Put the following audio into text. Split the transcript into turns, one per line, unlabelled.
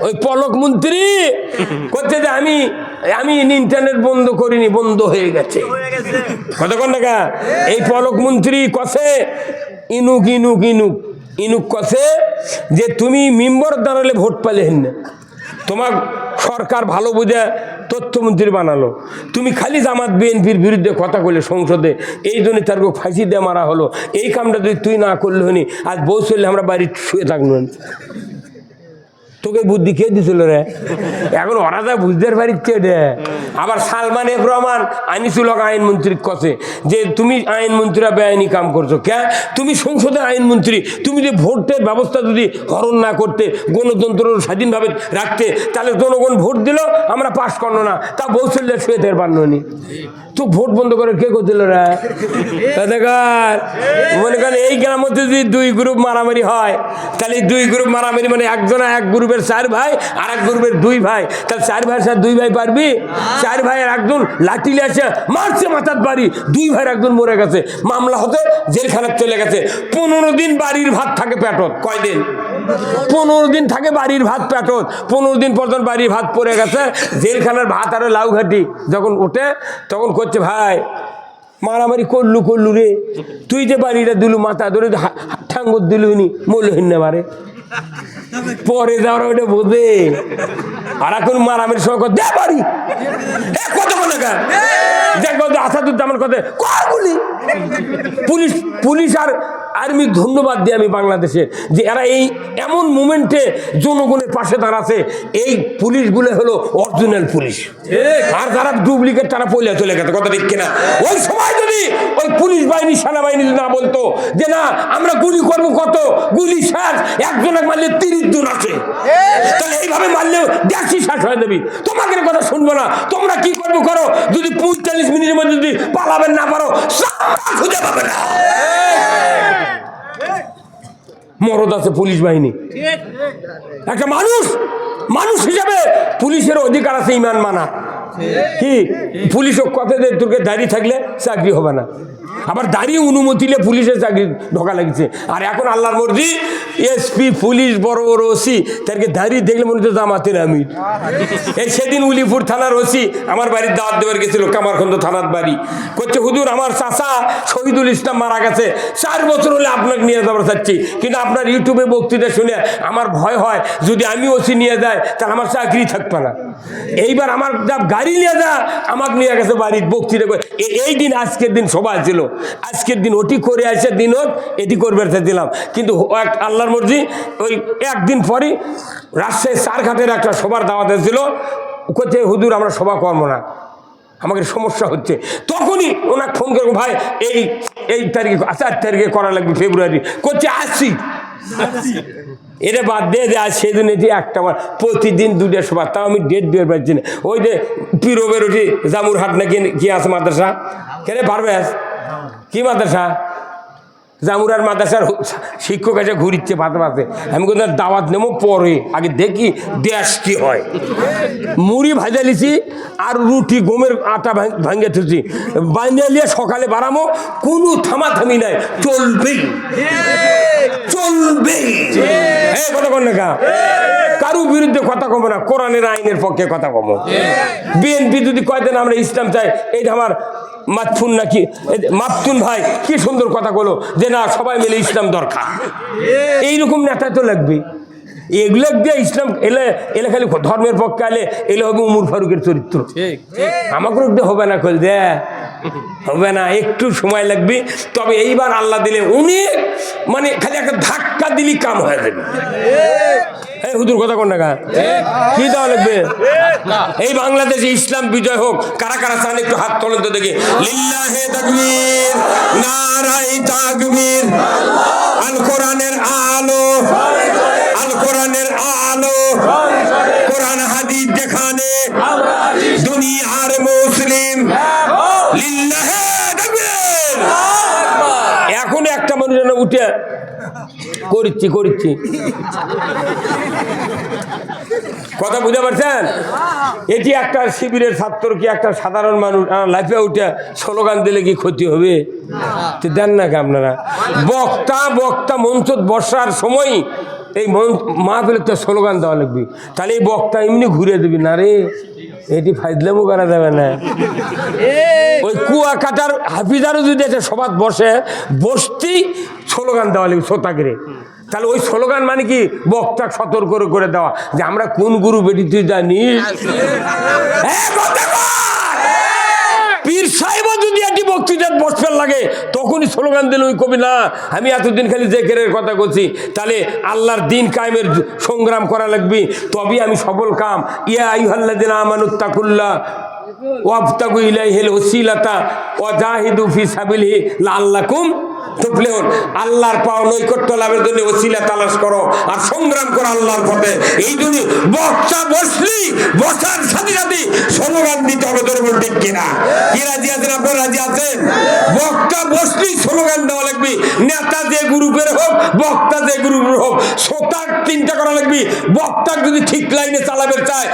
ওই পলক মন্ত্রী করছে যে আমি ইন্টারনেট বন্ধ করিনি, বন্ধ হয়ে গেছে। কতক্ষণ টাকা এই পলক মন্ত্রী কষে ইনুক ইনুক ইনুক ইনুক কষে যে তুমি মেম্বার দাঁড়ালে ভোট পালেন না, তোমার সরকার ভালো বুঝে তথ্যমন্ত্রী বানালো, তুমি খালি জামাত বিএনপির বিরুদ্ধে কথা বলে সংসদে, এই জন্য তার ফাঁসি দিয়ে মারা হলো। এই কামটা যদি তুই না করলে হনি আজ বউ চললে আমরা বাড়ি শুয়ে থাকলো। তোকে বুদ্ধি খেয়ে দিছিল রে, এখন ওরা যা বুঝতে পারিচ্ছে রে। আবার সালমান এফ রহমান আনিসুল হক আইনমন্ত্রী কছে যে তুমি আইনমন্ত্রীরা বেআইনি কাম করছো। কে তুমি সংসদের আইনমন্ত্রী, তুমি যদি ভোটের ব্যবস্থা যদি হরণ না করতে, গণতন্ত্র স্বাধীনভাবে রাখতে, তাহলে জনগণ ভোট দিল, আমরা পাশ করলো না, তা বউ চললে শুয়ে থাকতে পারলো নি। তো ভোট বন্ধ করে কে করছিল রে? মনে করেন এই গ্রামের মধ্যে যদি দুই গ্রুপ মারামারি হয়, তাহলে দুই গ্রুপ মারামারি মানে একজনা এক গ্রুপের 4 ভাই আর এক গ্রুপের 2 ভাই, তাহলে 4 ভাইয়ের সাথে 2 ভাই পারবি? 4 ভাইয়ের একজন লাঠি লিয়েছে মারছে মাথার বাড়ি, 2 ভাইয়ের একজন মরে গেছে, মামলা হতে জেলখানায় চলে গেছে। 15 দিন বাড়ির ভাত থাকে পেটত। কয়দিন? 15 দিন থাকে বাড়ির ভাত পেটত। 15 দিন পর্যন্ত বাড়ির ভাত পড়ে গেছে, জেলখানার ভাত আর লাউ ঘাটি যখন ওঠে তখন করছে ভাই মারামারি করলু রে, তুই যে বাড়িটা দিলু মাথা ধরে ঠাঙ্গর দিলুনি মূল্যহীন না মারে, পরে যাওয়ার ওইটা বোঝে। আর এখন মারামারির সময় দে বাড়ি কত আসাদুজ্জামান কথা কগুলি পুলিশ আর আর্মি ধন্যবাদ দিই আমি বাংলাদেশে যে এরা এই এমন মুমেন্টে জনগণের পাশে দাঁড়াচ্ছে। এই পুলিশগুলো হলো অরিজিনাল পুলিশ, আর যারা ডুপ্লিকেট তারা পয়লা চলে গেছে। কথা ঠিক কিনা? ওই সময় যদি ওই পুলিশ বাহিনী সেনাবাহিনী না বলতো যে না আমরা গুলি করবো, কত গুলি শেষ, একজনে মারলে 30 জন আছে, তাহলে এইভাবে মারলে দেশই শেষ হয়ে যাবি। তোমাকে কথা শুনবো না, তোমরা কি করবো করো, যদি 45 মিনিটের মধ্যে যদি পালাবেন না পারো খুঁজে পাবে না। মরদ আছে পুলিশ বাহিনী। একটা মানুষ হিসাবে পুলিশের অধিকার আছে ইমান মানা। কি পুলিশ কথা যে তোকে দাঁড়িয়ে থাকলে চাকরি হবে না, আবার দাঁড়িয়ে অনুমতিলে পুলিশের চাকরি ঢোকা লাগছে। আর এখন আল্লাহর মর্জি এসপি পুলিশ বড় বড় ওসি তাদেরকে দাঁড়িয়ে দেখলে মনে হচ্ছে জামাতের আমির। এই সেদিন উলিপুর থানার ওসি আমার বাড়ির দাওয়াত দেওয়ার গেছিল, কামারখন্দ থানার বাড়ি, করছে হুজুর আমার চাচা শহীদুল ইসলাম মারা গেছে, 4 বছর হলে আপনাকে নিয়ে যাবার চাচ্ছি, কিন্তু আপনার ইউটিউবে বক্তৃতা শুনে আমার ভয় হয় যদি আমি ওসি নিয়ে যাই তাহলে আমার চাকরি থাকবে না। এইবার আমার যা গাড়ি নিয়ে যা আমাকে নিয়ে গেছে বাড়ির বক্তৃতা করে। এই দিন আজকের দিন সবাই ছিল, আজকের দিন ওটি করে আসে দিনত এটি করবে দিলাম, কিন্তু আল্লাহর মর্জি ওই একদিন পরই রাজশাহী সারঘাটের একটা সবার দাওয়াত ছিল, করছে হুজুর আমরা সভা করবো না, আমাকে সমস্যা হচ্ছে। তখনই ওনাকে ফোন করবো ভাই এই তারিখে 4 তারিখে করা লাগবে ফেব্রুয়ারি, করছে আসছি। এটা বাদ দিয়ে আজ সেদিন এটি একটা আমার প্রতিদিন 2টা সভা, তাও আমি ডেট দিয়ে পারছি না। ওই যে পিরোবের ওটি জামুরহাট নাকি কি আছে মাদ্রাসা, কেন পারবে কি মাদ্রাসা? জামুরার মাদ্রাসার শিক্ষক এসে ঘুরিচ্ছে পাতে পাতে। আমি কোথাও দাওয়াত নেবো পরে, আগে দেখি দেশ কি হয়। মুড়ি ভাজা লিছি আর রুটি গমের আটা ভাঙে থুছি, বানিয়ে নিয়ে সকালে বাড়াবো, কোনো থামাথামি নাই, চলবেই কথা কন না, কারো বিরুদ্ধে কথা কমো না, কোরআনের আইনের পক্ষে কথা কমো। বিএনপি যদি কয়দিন আমরা ইসলাম চাই, এইটা আমার মাতফুন নাকি মাপতুন ভাই কি সুন্দর কথা বলো যে না সবাই মিলে ইসলাম দরকার, এইরকম নেতা তো লাগবে। এগুলো দিয়ে ইসলাম এলে খালি ধর্মের পক্ষে এলে এলে হবে উমর ফারুকের চরিত্র। আমাকে হবে না কল দে, হবে না, একটু সময় লাগবে। তবে এইবার আল্লাহ দিলে উনি মানে খালি একটা ধাক্কা দিলি কাম হয়ে যাবে। হুজুর কথা কোন টাকা কি দেওয়া লাগবে? এই বাংলাদেশে ইসলাম বিজয় হোক। কারা কারা চান একটু হাত তোলেন তো দেখি। লিল্লাহে তাকবীর, নারায়ে তাকবীর, আল কোরআনের আলো, আল কোরআনের আলো, কোরআন হাদিস যেখানে দুনিয়ার মুসলিম, লিল্লাহে তাকবীর। এখন একটা মানুষ উঠে করছি কথা বুঝতে পারছেন? এটি একটা শিবিরের ছাত্র কি একটা সাধারণ মানুষ লাইফে উঠে স্লোগান দিলে কি ক্ষতি হবে? দেন না কি আপনারা? বক্তা মঞ্চ বসার সময় এই মাহফিলের তো স্লোগান দেওয়া লাগবে, তাহলে এই বক্তা এমনি ঘুরে দেবি না রে, এটি ফাইজলামও করা যাবে না। ওই কুয়াকাটার হাফিজারও যদি একটা সবাত বসতি স্লোগান দেওয়া লাগবে শ্রোতাগিরে, তাহলে ওই স্লোগান মানে কি বক্তা সতর্ক করে দেওয়া যে আমরা কোন গুরু বেটি তুই জানিস। পীর সাহেব যদি একটি বক্তৃতার বসফেল লাগে তখনই স্লোগান দিল ওই কবি না আমি এতদিন খালি জেকেরের কথা বলছি, তাহলে আল্লাহর দিন কায়েমের সংগ্রাম করা লাগবে, তবেই আমি সফল কাম। ইয়া আইয়ুহাল্লাযিনা আমানুত্তাকুল্লাহ ওয়াবতাগু ইলাইহিল ওয়াসিলাতা ওয়া জাহিদু ফি সাবিলিহি লাআল্লাকুম তুফলিহুন। আল্লাহর পাওয়া নৈকট্য লাভের জন্য ওসিলা তালাশ করো আর সংগ্রাম করো আল্লাহর পথে। এই জন্য বক্তা বসলি বসার সাথে সাথে স্লোগান দিতে হবে, তোর ঠিক কিনা? কি রাজি আছেন আপনারা? রাজি আছেন? বক্তা বসলি স্লোগান দেওয়া লাগবে, নেতা যে গ্রুপের হোক বক্তা যে গ্রুপের হোক, শ্রোতার চিন্তা করা লাগবে বক্তা যদি ঠিক লাইনে চালাবে চায়